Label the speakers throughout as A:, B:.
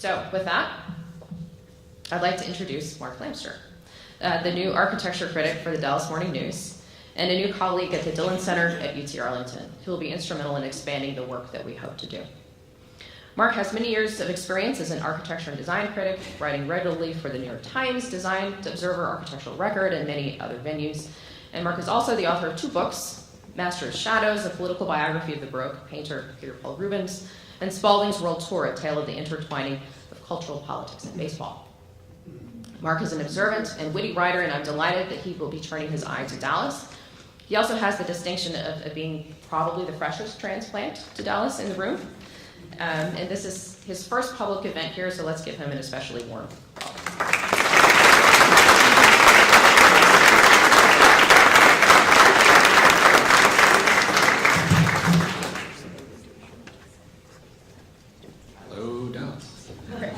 A: So with that, I'd like to introduce Mark Lamster, the new architecture critic for the Dallas Morning News, and a new colleague at the Dillon Center at UT Arlington, who will be instrumental in expanding the work that we hope to do. Mark has many years of experience as an architecture and design critic, writing regularly for the New York Times, Design Observer, Architectural Record, and many other venues. And Mark is also the author of 2 books, Master of Shadows, a political biography of the Baroque painter Peter Paul Rubens, and Spalding's World Tour, a tale of the intertwining of cultural politics and baseball. Mark is an observant and witty writer, and I'm delighted that he will be turning his eye to Dallas. He also has the distinction of being probably the freshest transplant to Dallas in the room. And this is his first public event here, so let's give him an especially warm welcome.
B: Hello, Dallas.
A: Okay.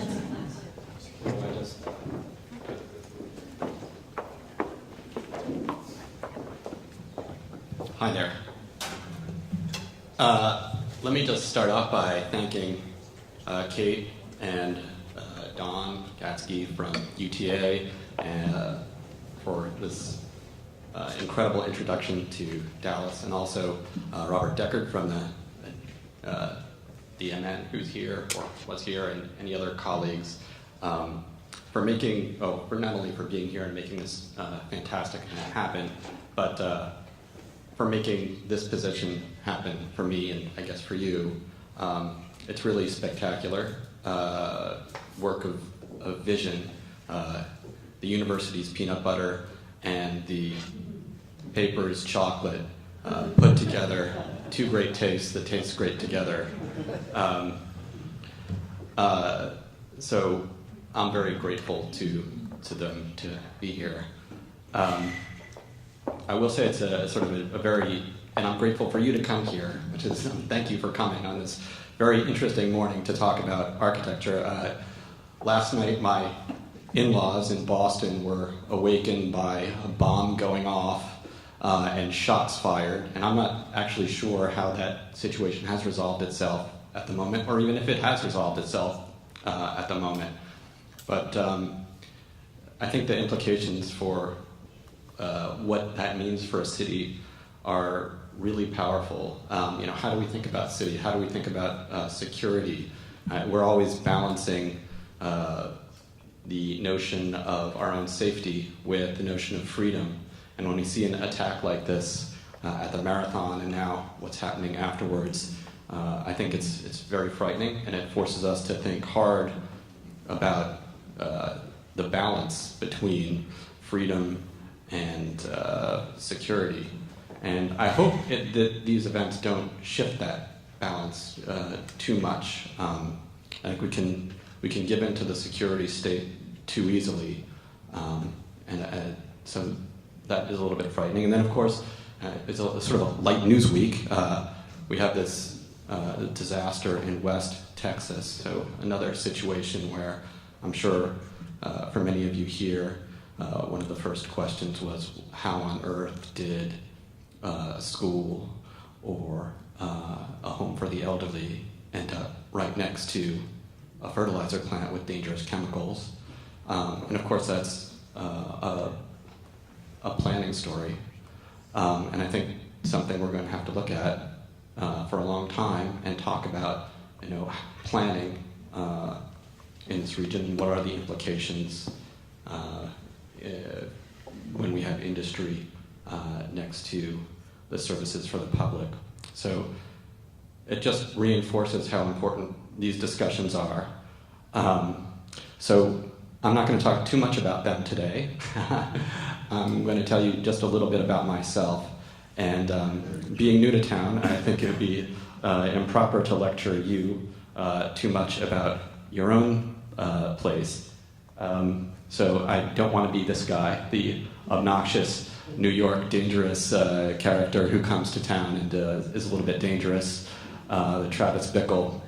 B: Hi there. Let me just start off by thanking Kate and Don Gatsky from UTA for this incredible introduction to Dallas, and also Robert Deckard from the DMN, who's here or was here, and any other colleagues for making, for not only for being here and making this fantastic event happen, but for making this position happen for me and I guess for you. It's really spectacular work of vision. The university's peanut butter and the paper's chocolate put together, 2 great tastes that taste great together. So I'm very grateful to them to be here. I will say it's a sort of a very, and I'm grateful for you to come here, which is, thank you for coming on this very interesting morning to talk about architecture. Last night, my in-laws in Boston were awakened by a bomb going off and shots fired, and I'm not actually sure how that situation has resolved itself at the moment, or even if it has resolved itself at the moment. But I think the implications for what that means for a city are really powerful. How do we think about city? How do we think about security? We're always balancing the notion of our own safety with the notion of freedom. And when we see an attack like this at the marathon and now what's happening afterwards, I think it's very frightening, and it forces us to think hard about the balance between freedom and security. And I hope that these events don't shift that balance too much. I think we can give into the security state too easily, and so that is a little bit frightening. And then, of course, it's a sort of a light news week. We have this disaster in West Texas, so another situation where I'm sure for many of you here, one of the first questions was, how on earth did a school or a home for the elderly end up right next to a fertilizer plant with dangerous chemicals? And of course that's a planning story. And I think something we're going to have to look at for a long time and talk about, planning in this region. What are the implications when we have industry next to the services for the public? So it just reinforces how important these discussions are. So I'm not going to talk too much about them today. I'm going to tell you just a little bit about myself. And being new to town, I think it would be improper to lecture you too much about your own place. So I don't want to be this guy, the obnoxious New York dangerous character who comes to town and is a little bit dangerous, the Travis Bickle.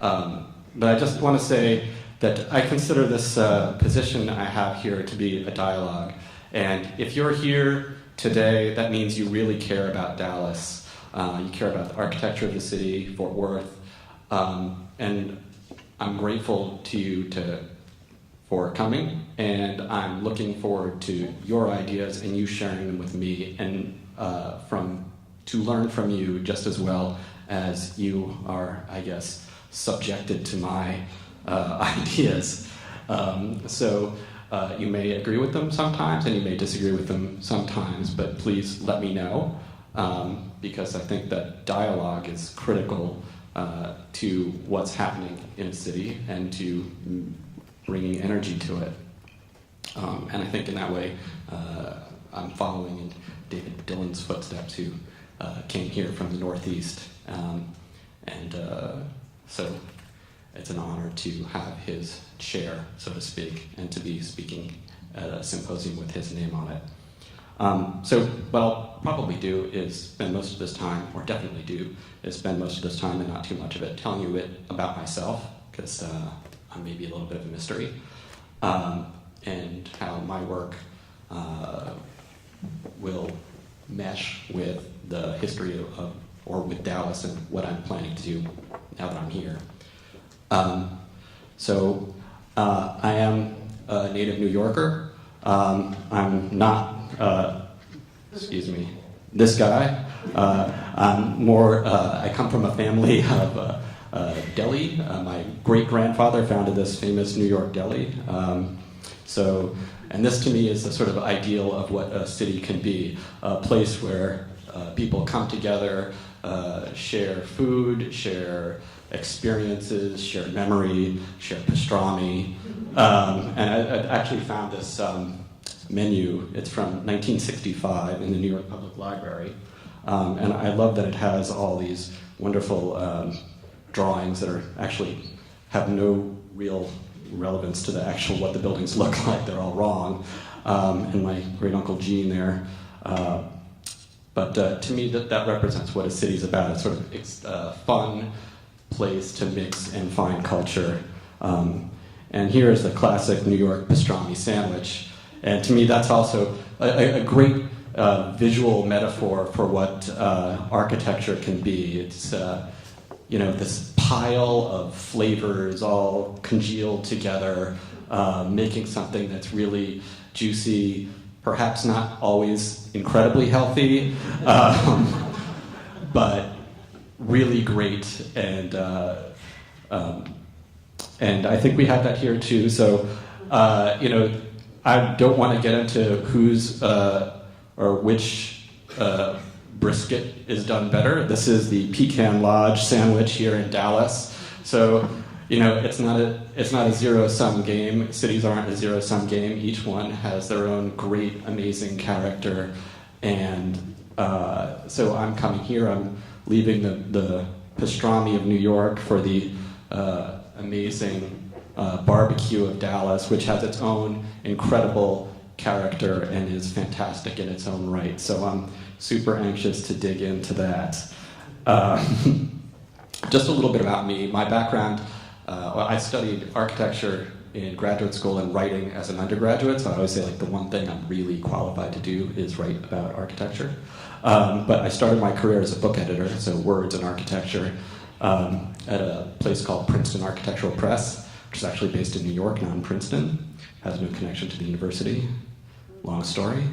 B: But I just want to say that I consider this position I have here to be a dialogue. And if you're here today, that means you really care about Dallas. You care about the architecture of the city, Fort Worth. And I'm grateful to you for coming, and I'm looking forward to your ideas and you sharing them with me, and to learn from you just as well as you are, I guess, subjected to my ideas. You may agree with them sometimes, and you may disagree with them sometimes, but please let me know, because I think that dialogue is critical to what's happening in a city and to bringing energy to it. And I think in that way, I'm following in David Dillon's footsteps, who came here from the Northeast. So it's an honor to have his chair, so to speak, and to be speaking at a symposium with his name on it. So what I'll probably do is spend most of this time, or definitely do, is spend most of this time, and not too much of it, telling you a bit about myself, because I'm maybe a little bit of a mystery, and how my work will mesh with the history or with Dallas and what I'm planning to do now that I'm here. I am a native New Yorker. I'm not, this guy. I come from a family of deli. My great-grandfather founded this famous New York deli. And this to me is the sort of ideal of what a city can be, a place where people come together, share food, share experiences, share memory, share pastrami. And I actually found this menu. It's from 1965 in the New York Public Library. And I love that it has all these wonderful drawings that actually have no real relevance to the actual what the buildings look like. They're all wrong. And my great uncle Gene there. But to me, that represents what a city's about. It's sort of a fun place to mix and find culture. And here is the classic New York pastrami sandwich. And to me, that's also a great visual metaphor for what architecture can be. It's this pile of flavors all congealed together, making something that's really juicy, perhaps not always incredibly healthy, but really great. And I think we have that here too. So, I don't want to get into who's or which brisket is done better. This is the Pecan Lodge sandwich here in Dallas. So, it's not a zero-sum game. Cities aren't a zero-sum game. Each one has their own great, amazing character. And so I'm coming here. I'm leaving the pastrami of New York for the amazing barbecue of Dallas, which has its own incredible character and is fantastic in its own right. So I'm super anxious to dig into that. Just a little bit about me. My background, I studied architecture in graduate school and writing as an undergraduate, so I always say the one thing I'm really qualified to do is write about architecture. But I started my career as a book editor, so words and architecture, at a place called Princeton Architectural Press, which is actually based in New York, not in Princeton. Has no connection to the university. Long story.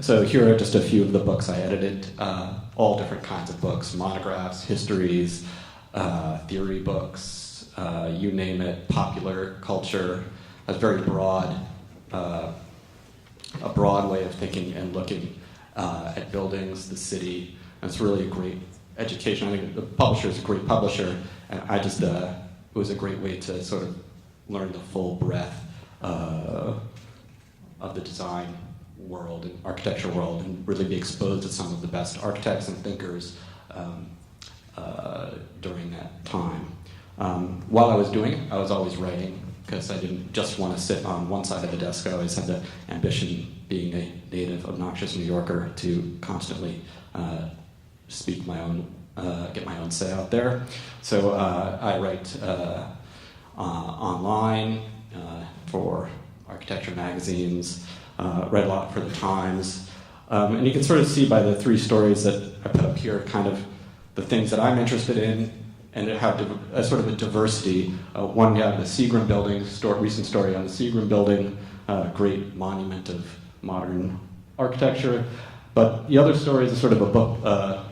B: So here are just a few of the books I edited, all different kinds of books, monographs, histories, theory books, you name it, popular culture, a very broad, a broad way of thinking and looking at buildings, the city, and it's really a great education. I think the publisher is a great publisher, and I just, it was a great way to sort of learn the full breadth of the design world and architecture world, and really be exposed to some of the best architects and thinkers during that time. While I was doing it, I was always writing, because I didn't just want to sit on one side of the desk. I always had the ambition, being a native, obnoxious New Yorker, to constantly speak my own, get my own say out there. So I write online for architecture magazines, read a lot for the Times, and you can sort of see by the three stories that I put up here kind of the things that I'm interested in, and have a sort of a diversity. One, we have the Seagram building, recent story on the Seagram building, great monument of modern architecture. But the other story is a sort of a book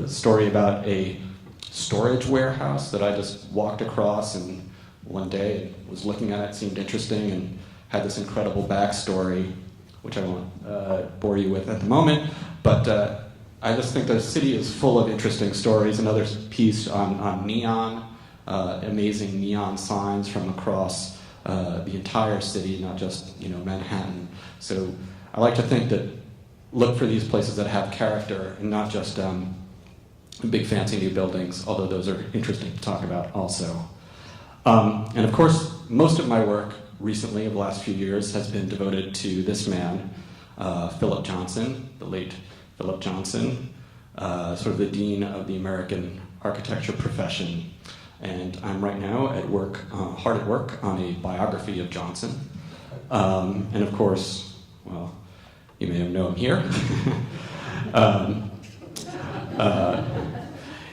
B: story about a storage warehouse that I just walked across and one day and was looking at it, seemed interesting, and had this incredible backstory, which I won't bore you with at the moment. But I just think the city is full of interesting stories. Another piece on neon, amazing neon signs from across the entire city, not just Manhattan. So I like to think that look for these places that have character and not just big fancy new buildings, although those are interesting to talk about also. And of course, most of my work recently, over the last few years, has been devoted to this man, Philip Johnson, the late Philip Johnson, sort of the dean of the American architecture profession. And I'm right now hard at work on a biography of Johnson. And of course, well, you may have known him here.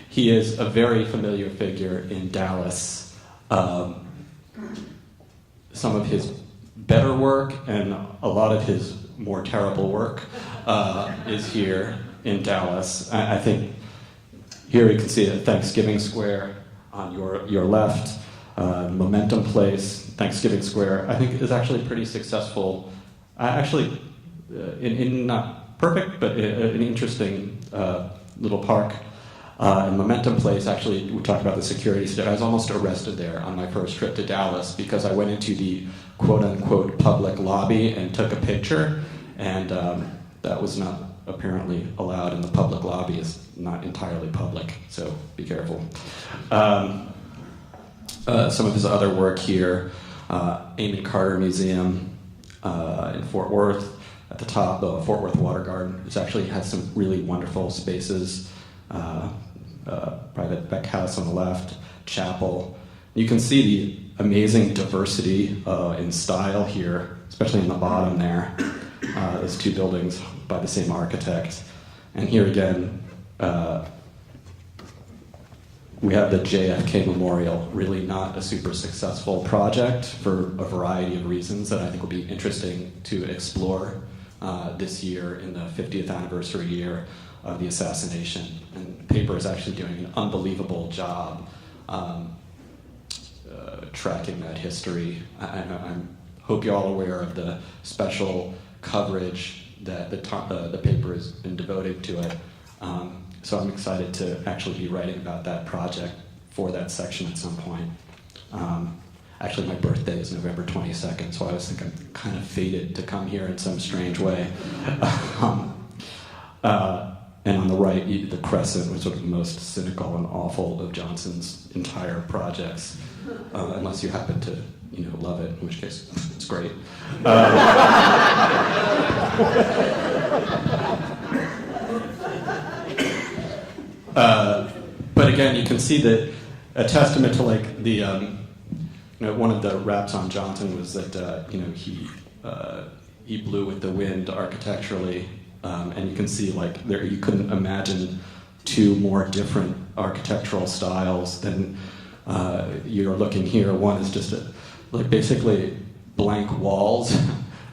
B: He is a very familiar figure in Dallas. Some of his better work and a lot of his more terrible work is here in Dallas. I think here you can see it, Thanksgiving Square on your left, Momentum Place, Thanksgiving Square, I think is actually pretty successful. In not perfect, but an interesting little park. In Momentum Place, actually, we talked about the security today. I was almost arrested there on my first trip to Dallas because I went into the quote-unquote public lobby and took a picture, and that was not apparently allowed, and the public lobby is not entirely public, so be careful. Some of his other work here, Amon Carter Museum in Fort Worth. At the top, the Fort Worth Water Garden, which actually has some really wonderful spaces. Private Beck House on the left, chapel. You can see the amazing diversity in style here, especially in the bottom there. Those two buildings by the same architect. And here again, we have the JFK Memorial, really not a super successful project for a variety of reasons that I think will be interesting to explore this year in the 50th anniversary year of the assassination. And the paper is actually doing an unbelievable job tracking that history. I hope you're all aware of the special coverage that the paper has been devoted to it. So I'm excited to actually be writing about that project for that section at some point. Actually, my birthday is November 22nd, so I was thinking I'm kind of fated to come here in some strange way. And on the right, the crescent was sort of the most cynical and awful of Johnson's entire projects, unless you happen to, love it, in which case it's great. But again, you can see that a testament to like the, one of the raps on Johnson was that he blew with the wind architecturally, and you can see like there you couldn't imagine two more different architectural styles than you're looking here. One is just basically blank walls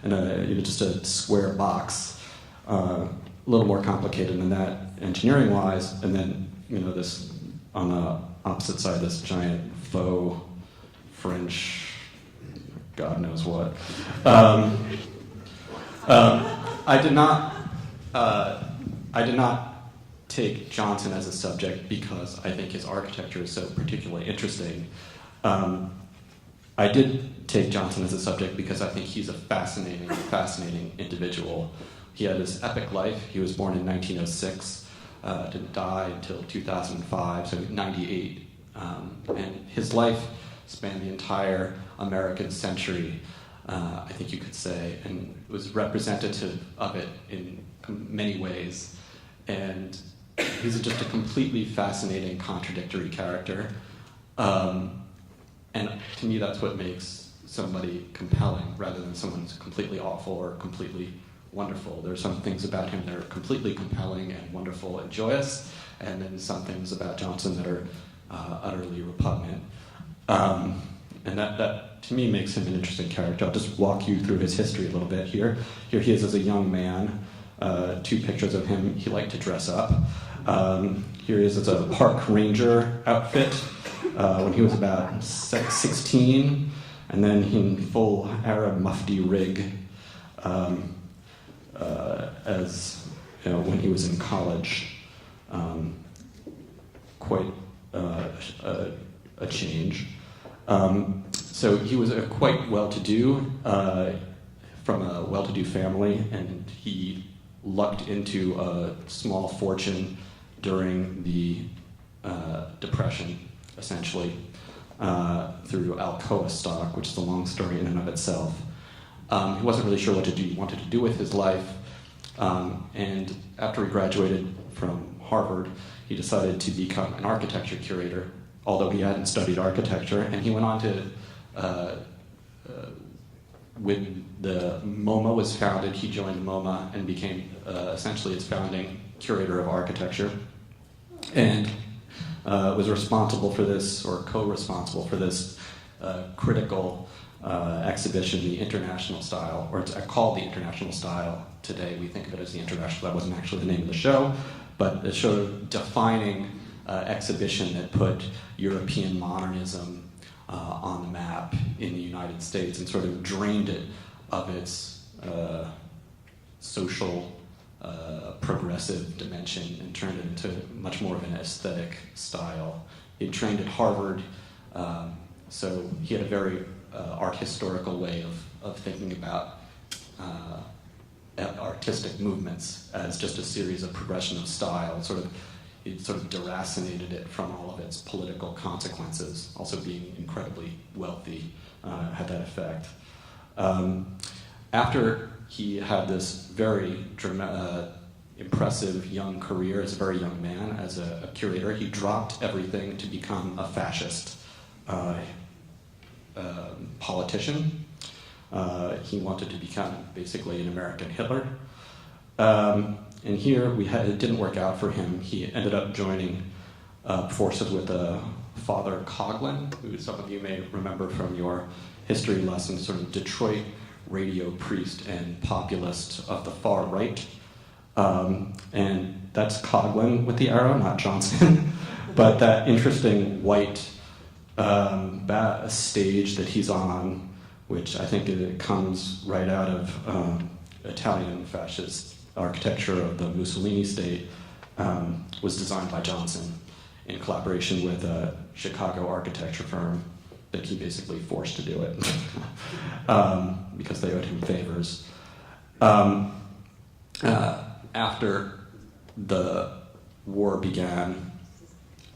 B: and just a square box. A little more complicated than that engineering-wise, and then this on the opposite side, this giant faux French, God knows what. I did not take Johnson as a subject because I think his architecture is so particularly interesting. I did take Johnson as a subject because I think he's a fascinating individual. He had this epic life. He was born in 1906, didn't die until 2005, so 98. And his life spanned the entire American century, I think you could say, and was representative of it in many ways. And he's just a completely fascinating, contradictory character. And to me, that's what makes somebody compelling, rather than someone who's completely awful or completely wonderful. There are some things about him that are completely compelling and wonderful and joyous, and then some things about Johnson that are utterly repugnant. And that, to me, makes him an interesting character. I'll just walk you through his history a little bit here. Here he is as a young man. Two pictures of him. He liked to dress up. Here he is as a park ranger outfit when he was about 16, and then in full Arab mufti rig as when he was in college. Quite a change. So he was quite well-to-do, from a well-to-do family, and he lucked into a small fortune during the Depression, essentially, through Alcoa stock, which is a long story in and of itself. He wasn't really sure what he wanted to do with his life, and after he graduated from Harvard, he decided to become an architecture curator, although he hadn't studied architecture, and he went on to, when the MoMA was founded, he joined MoMA and became essentially its founding curator of architecture, and was responsible for this, or co-responsible for this critical exhibition, the International Style, or it's called the International Style. Today we think of it as the International. That wasn't actually the name of the show, but a sort of defining exhibition that put European modernism on the map in the United States and sort of drained it of its social progressive dimension and turned it into much more of an aesthetic style. He trained at Harvard, so he had a very art historical way of thinking about artistic movements as just a series of progression of style. It sort of deracinated it from all of its political consequences. Also being incredibly wealthy had that effect. After he had this very impressive young career as a very young man, as a curator, he dropped everything to become a fascist politician. He wanted to become basically an American Hitler. And here it didn't work out for him. He ended up joining forces with Father Coughlin, who some of you may remember from your history lessons, sort of Detroit radio priest and populist of the far right. And that's Coughlin with the arrow, not Johnson. But that interesting white stage that he's on, which I think it comes right out of Italian fascist architecture of the Mussolini state, was designed by Johnson in collaboration with a Chicago architecture firm that he basically forced to do it because they owed him favors. After the war began,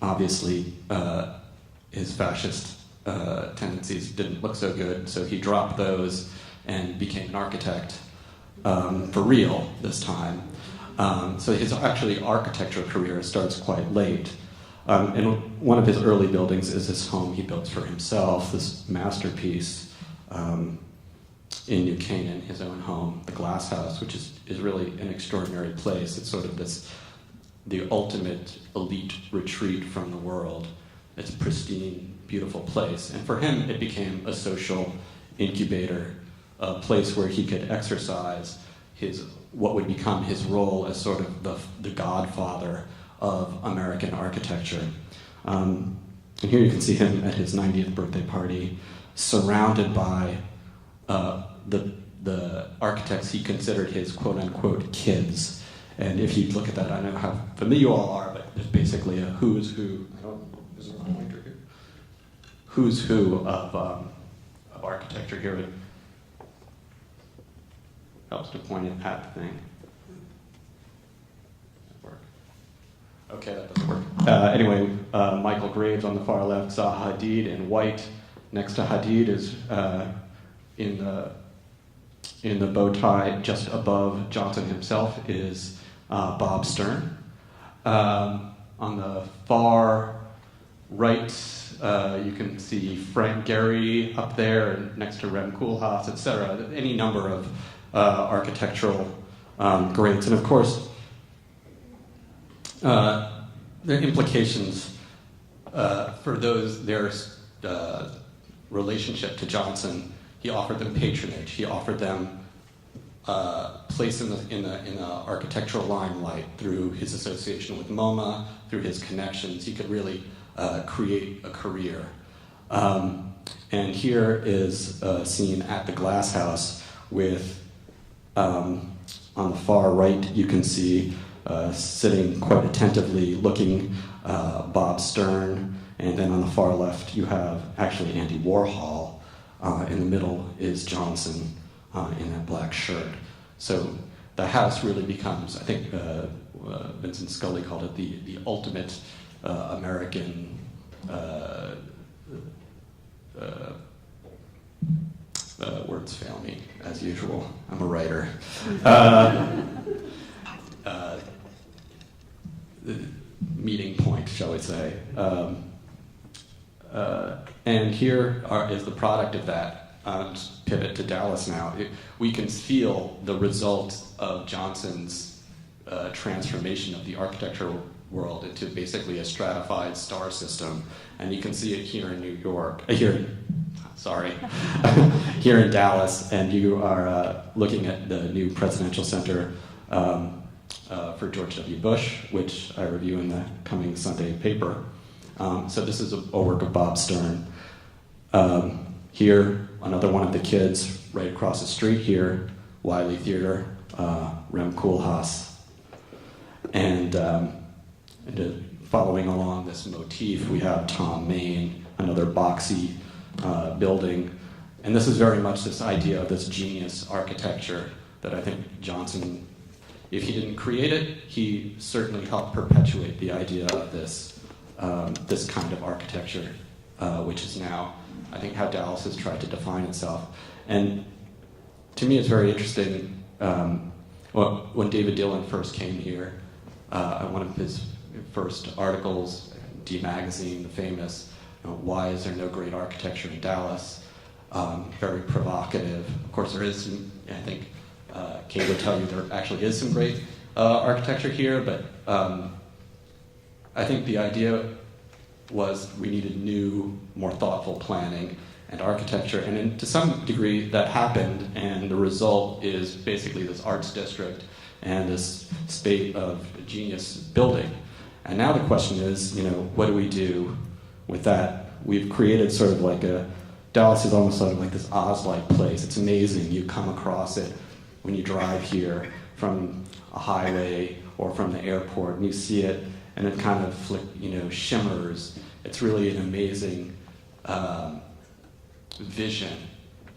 B: obviously his fascist tendencies didn't look so good, so he dropped those and became an architect for real this time. So his actually architecture career starts quite late. And one of his early buildings is this home he built for himself, this masterpiece in New Canaan, his own home, the Glass House, which is really an extraordinary place. It's sort of the ultimate elite retreat from the world. It's a pristine, beautiful place. And for him, it became a social incubator, a place where he could exercise what would become his role as sort of the godfather of American architecture. And here you can see him at his 90th birthday party, surrounded by the architects he considered his quote-unquote kids. And if you look at that, I don't know how familiar you all are, but it's basically a who's who. Is there a pointer here? Who's who of architecture here. It helps to point it at the thing. Okay, that doesn't work. Anyway, Michael Graves on the far left, Zaha Hadid in white. Next to Hadid is in the bow tie, just above Johnson himself, is Bob Stern. On the far right, you can see Frank Gehry up there, and next to Rem Koolhaas, etc. Any number of architectural greats, and of course, the implications for their relationship to Johnson, he offered them patronage. He offered them place in the architectural limelight through his association with MoMA, through his connections. He could really create a career. And here is a scene at the Glass House with, on the far right, you can see sitting quite attentively, looking Bob Stern, and then on the far left you have actually Andy Warhol. In the middle is Johnson in that black shirt. So the house really becomes, I think Vincent Scully called it the ultimate American words fail me, as usual. I'm a writer. Meeting point, shall we say. And here is the product of that. Pivot to Dallas now. We can feel the result of Johnson's transformation of the architectural world into basically a stratified star system. And you can see it here in New York, here in Dallas, and you are looking at the new Presidential Center for George W. Bush, which I review in the coming Sunday paper. So this is a work of Bob Stern. Here, another one of the kids right across the street here, Wiley Theater, Rem Koolhaas. And following along this motif, we have Tom Main, another boxy building. And this is very much this idea of this genius architecture that I think Johnson, if he didn't create it, he certainly helped perpetuate the idea of this kind of architecture, which is now, I think, how Dallas has tried to define itself. And to me, it's very interesting. When David Dillon first came here, one of his first articles, D Magazine, the famous, why is there no great architecture in Dallas? Very provocative. Of course, there is some, I think, Kate would tell you there actually is some great architecture here, but I think the idea was we needed new, more thoughtful planning and architecture, and to some degree that happened, and the result is basically this arts district and this spate of genius building. And now the question is, what do we do with that? We've created sort of like Dallas is almost sort of like this Oz-like place. It's amazing. You come across it when you drive here from a highway or from the airport, and you see it, and it kind of shimmers. It's really an amazing vision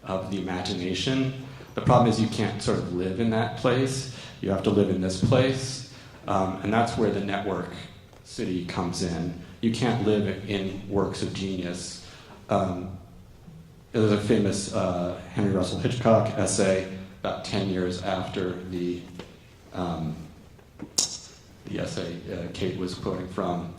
B: of the imagination. The problem is you can't sort of live in that place. You have to live in this place, and that's where the network city comes in. You can't live in works of genius. There's a famous Henry Russell Hitchcock essay about 10 years after the essay Kate was quoting from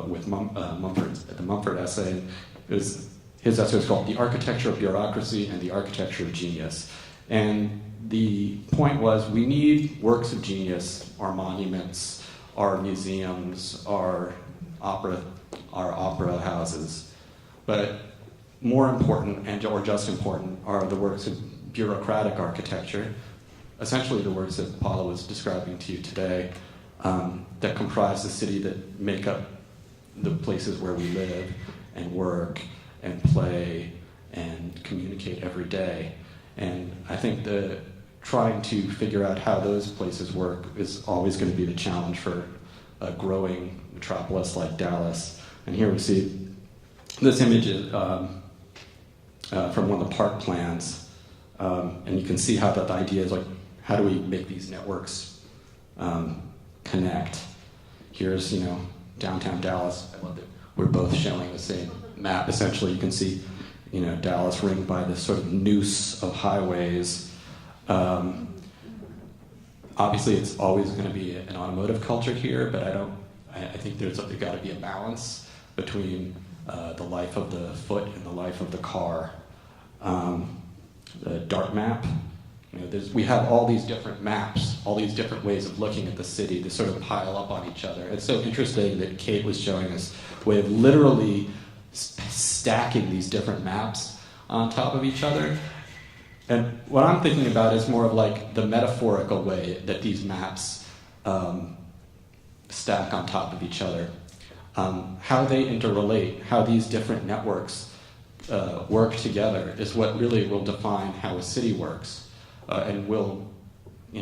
B: with the Mumford essay. His essay was called "The Architecture of Bureaucracy and the Architecture of Genius," and the point was we need works of genius, our monuments, our museums, our opera houses, but more important or just important are the works of bureaucratic architecture, essentially the works that Paula was describing to you today, that comprise the city, that make up the places where we live and work and play and communicate every day. And I think trying to figure out how those places work is always going to be the challenge for a growing metropolis like Dallas. And here we see this image from one of the park plans, and you can see how the idea is like, how do we make these networks connect? Here's, downtown Dallas. I love that we're both showing the same map. Essentially, you can see, Dallas ringed by this sort of noose of highways. Obviously, it's always going to be an automotive culture here, but I think there's got to be a balance between the life of the foot and the life of the car. The dart map We have all these different maps, all these different ways of looking at the city that sort of pile up on each other. It's so interesting that Kate was showing us a way of literally stacking these different maps on top of each other. And what I'm thinking about is more of like the metaphorical way that these maps stack on top of each other. How they interrelate, how these different networks work together is what really will define how a city works. And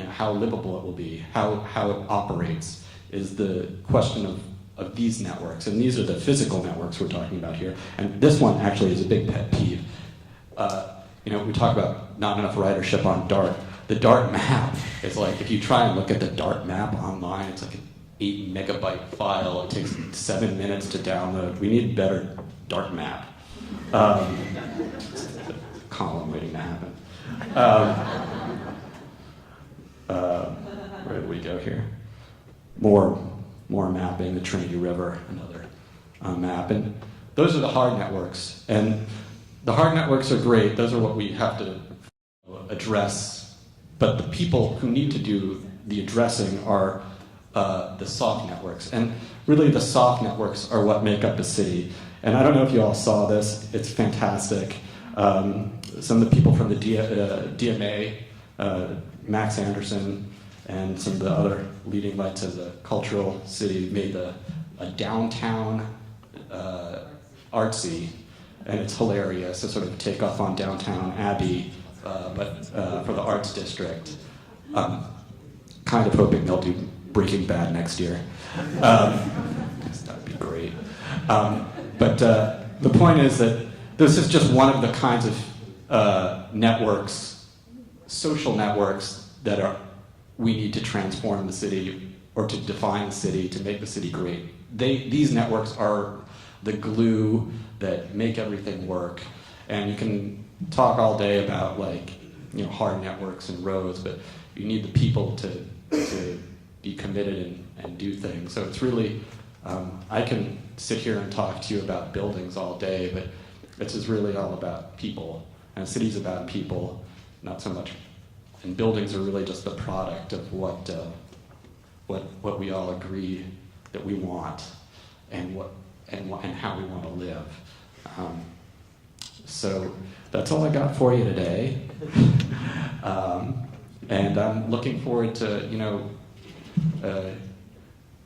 B: how livable it will be, how it operates, is the question of these networks. And these are the physical networks we're talking about here. And this one actually is a big pet peeve. We talk about not enough ridership on DART. The DART map is like, if you try and look at the DART map online, it's like an 8 megabyte file. It takes 7 minutes to download. We need a better DART map. Column waiting to happen. Where do we go here? More mapping, the Trinity River, another map. And those are the hard networks. And the hard networks are great. Those are what we have to address. But the people who need to do the addressing are the soft networks. And really the soft networks are what make up a city. And I don't know if you all saw this. It's fantastic. Some of the people from the DMA, Max Anderson, and some of the other leading lights as a cultural city made a downtown artsy, and it's hilarious. It's sort of a takeoff on Downtown Abbey, but for the arts district. Kind of hoping they'll do Breaking Bad next year. That'd be great. But the point is that this is just one of the kinds of networks, social networks, that we need to transform the city or to define the city, to make the city great. These networks are the glue that make everything work. And you can talk all day about hard networks and roads, but you need the people to be committed and do things. So it's really, I can sit here and talk to you about buildings all day, but this is really all about people. And a city's about people, not so much. And buildings are really just the product of what we all agree that we want, and how we want to live. So that's all I got for you today. And I'm looking forward to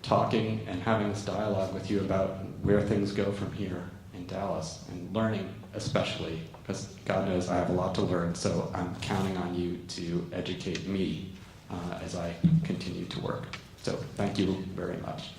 B: talking and having this dialogue with you about where things go from here in Dallas, and learning especially, because God knows I have a lot to learn, so I'm counting on you to educate me as I continue to work. So thank you very much.